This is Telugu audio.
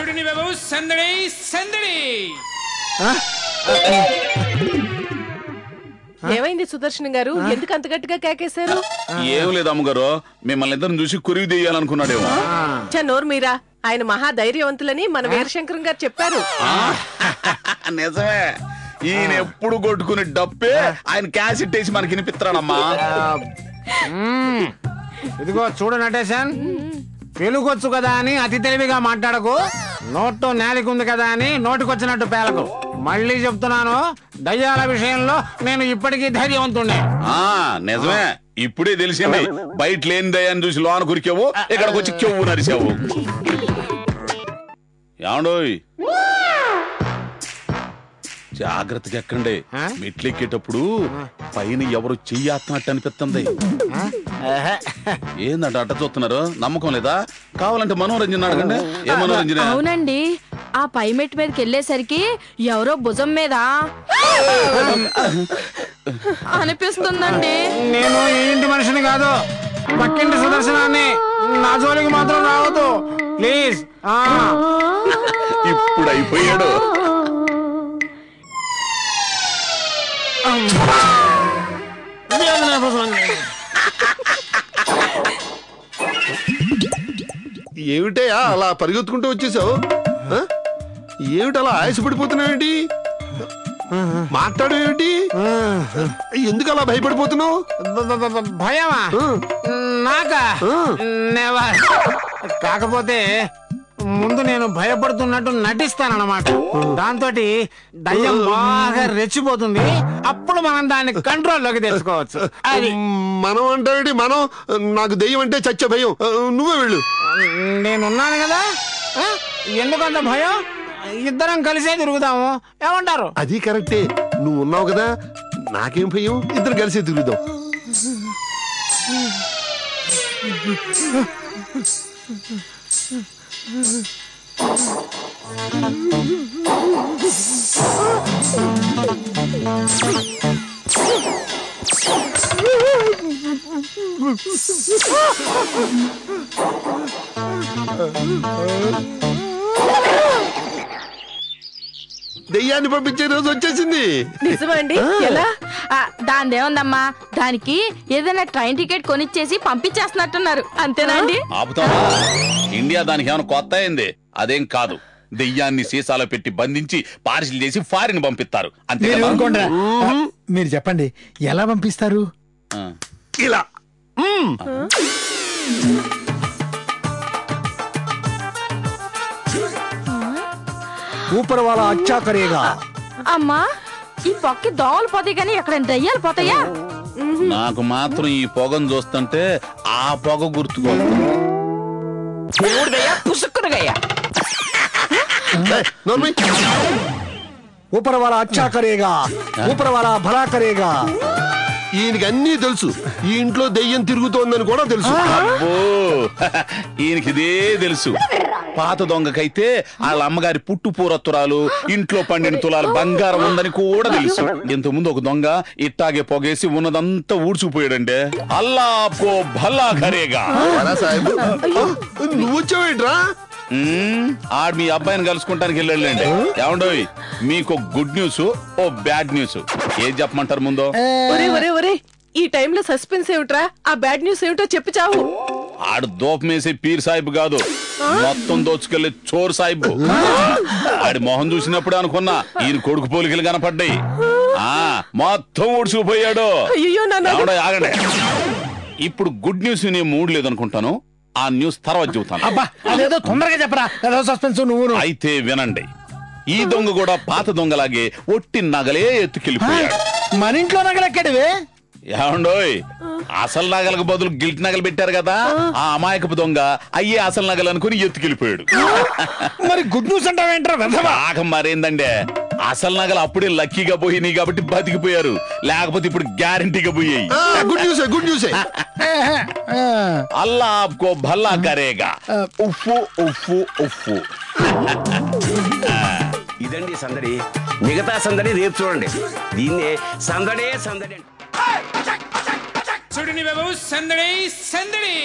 చూడండి బాబు, సందడి సందడి. ఏమైంది సుదర్శన్ గారు? ఎందుకు అంత గట్టిగా కేకేశారు? ఏం లేదు అమ్మగారు, మిమ్మల్ని ఇద్దరిని చూసి కురివి తీయాలనుకున్నాడేమో. నోరు మీరా, ఆయన మహా ధైర్యవంతులని మన వీరశంకరం గారు చెప్పారు. నిజమే, ఈయన ఎప్పుడు కొట్టుకుని డప్పే ఆయన క్యాసెట్ వేసి మనకి వినిపిస్తాడమ్మా. ఇదిగో చూడు నటేశన్, తెలుగొచ్చు కదా అని అతి తెలివిగా మాట్లాడకు. నోట్లో నేలికుంది కదా అని నోటికొచ్చినట్టు పేలకు. మళ్ళీ చెప్తున్నాను, దయ్యాల విషయంలో నేను ఇప్పటికీ ధైర్యవంతుణ్ణి. నిజమే, ఇప్పుడే తెలిసింది. బయట లేని దయ్యాన్ని చూసి లోన కురికావు, ఇక్కడికి వచ్చి కెవ్వు నరిసావు. ఏమండోయ్, జాగ్రత్తగా ఎక్కండి. మెట్లెక్కేటప్పుడు పైన ఎవరు చెయ్యాత్నట్టు అనిపిస్తుంది. ఏందంట అట్ట చూస్తున్నారు? నమ్మకం లేదా? కావాలంటే మనోరంజన్ అడగండి. ఏ మనోరంజన? అవునండి, ఆ పై మెట్టు మీదకి వెళ్ళేసరికి ఎవరో భుజం మీద అనిపిస్తుందండి. నేను ఈ ఇంటి మనిషిని కాదు, పక్కింటి సుదర్శనాన్ని. నా జోలికి మాత్రం రావద్దు ప్లీజ్. ఇప్పుడు అయిపోయాడు. ఏమిటయా అలా పరిగెత్తుకుంటూ వచ్చేసావు? ఏమిటి అలా ఆయాసపడిపోతున్నావేంటి? మాట్లాడేమిటి? ఎందుకు అలా భయపడిపోతున్నావు? భయమా? నాకా? కాకపోతే ముందు నేను భయపడుతున్నట్టు నటిస్తానన్నమాట. దాంతో దయ్యం బాగా రెచ్చిపోతుంది. అప్పుడు మనం దాన్ని కంట్రోల్లోకి తెచ్చుకోవచ్చు. అది మనం అంటే మనం, నాకు దెయ్యం అంటే చచ్చ భయం. నువ్వే వెళ్ళు. నేనున్నాను కదా, ఎందుకంత భయం? ఇద్దరం కలిసే తిరుగుదాము, ఏమంటారు? అది కరెక్టే, నువ్వు ఉన్నావు కదా, నాకేం భయం? ఇద్దరు కలిసే తిరుగుదాం. దెయ్యాన్ని పంపించే రోజు వచ్చేసింది. నిజమండి? ఎలా? దానిదేముందమ్మా, దానికి ఏదైనా ట్రైన్ టికెట్ కొనిచ్చేసి పంపించేస్తున్నట్టున్నారు, అంతేనా అండి? ఆపుతావా? ఇండియా దానికి ఏమైనా కొత్త అయింది? అదేం కాదు. దెయ్యాన్ని సీసాలో పెట్టి బంధించి పార్సిల్ చేసి ఫారిన్ పంపిస్తారు, అంతే. మీరు చెప్పండి, ఎలా పంపిస్తారు? ఇలా ऊपर वाला अच्छा करेगा. అమ్మా, ఈ పొక్కి దోమలు పోతాయి కానీ ఎక్కడ దయ్యాలు పోతాయా? నాకు మాత్రం ఈ పొగను చూస్తుంటే ఆ పొగ గుర్తుకోదు. ऊपर वाला अच्छा करेगा, ऊपर वाला भला करेगा. ఈయనకి అన్నీ తెలుసు. ఈ ఇంట్లో దెయ్యం తిరుగుతోందని కూడా తెలుసు. అబ్బో, ఈయనకి ఇదే తెలుసు. పాత దొంగకైతే వాళ్ళ అమ్మగారి పుట్టు పూరత్తురాలు, ఇంట్లో పండిన తులాలు బంగారం ఉందని కూడా తెలుసు. ఇంతకుముందు ఒక దొంగ ఇట్టాగే పొగేసి ఉన్నదంతా ఊడ్చుకుపోయాడంటే. అల్లా ఆప్కో భల్లా కరేగా. నువ్వు వచ్చావేంట్రా? ఆడు మీ అబ్బాయిని కలుసుకుంటానికి వెళ్ళండి. ఏమండోయ్, మీకు గుడ్ న్యూస్, ఓ బ్యాడ్ న్యూస్. ఏం చెప్పమంటారు ముందు? ఒరే, ఈ టైంలో సస్పెన్స్ ఏమిట్రా? ఆ బ్యాడ్ న్యూస్ ఏమిటో చెప్పి చావు. ఆడు దోపమేసే పీర్ సాహిబ్ కాదు, మొత్తం దోచుకెళ్లే చోర్ సాహిబ్. ఆడి మొహం చూసినప్పుడు అనుకున్నా ఈయన కొడుకు పోలికలు కనపడ్డాయి. మొత్తం ఊడ్చుకుపోయాడు. ఆగండి, ఇప్పుడు గుడ్ న్యూస్ నీ మూడ్ లేదనుకుంటాను. ఆ న్యూస్ తర్వాత చెబుతాను. అదేదో తొందరగా చెప్పరా, ఏదో సస్పెన్స్. నువ్వు అయితే వినండి. ఈ దొంగ కూడా పాత దొంగలాగే ఒట్టి నగలే ఎత్తుకెళ్ళిపోయాడు. మన ఇంట్లో నగలెక్కడివే? ఏమండోయ్, అసలు నగలకు బదులు గిల్ట్ నగలు పెట్టారు కదా, ఆ అమాయకపు దొంగ అయ్యే అసలు నగలు అనుకుని ఎత్తుకెళ్ళిపోయాడు. మరి గుడ్ న్యూస్ అంటావేంట్రా? బాగా మరేందండే, అసలు నగలు అప్పుడే లక్కీగా పోయినాయి కాబట్టి బతికిపోయారు, లేకపోతే ఇప్పుడు గ్యారంటీగా పోయాయి. Good news. అల్లా ఆప్కో భల్లా కరేగా. ఉఫ్ఫు ఉఫ్ఫు ఉఫ్ఫు. ఇదండి సందడి. మిగతా సందడి రేపు చూడండి. దీన్నే సందడే సందడి. చూడండి బాబు, సందడి సందడి.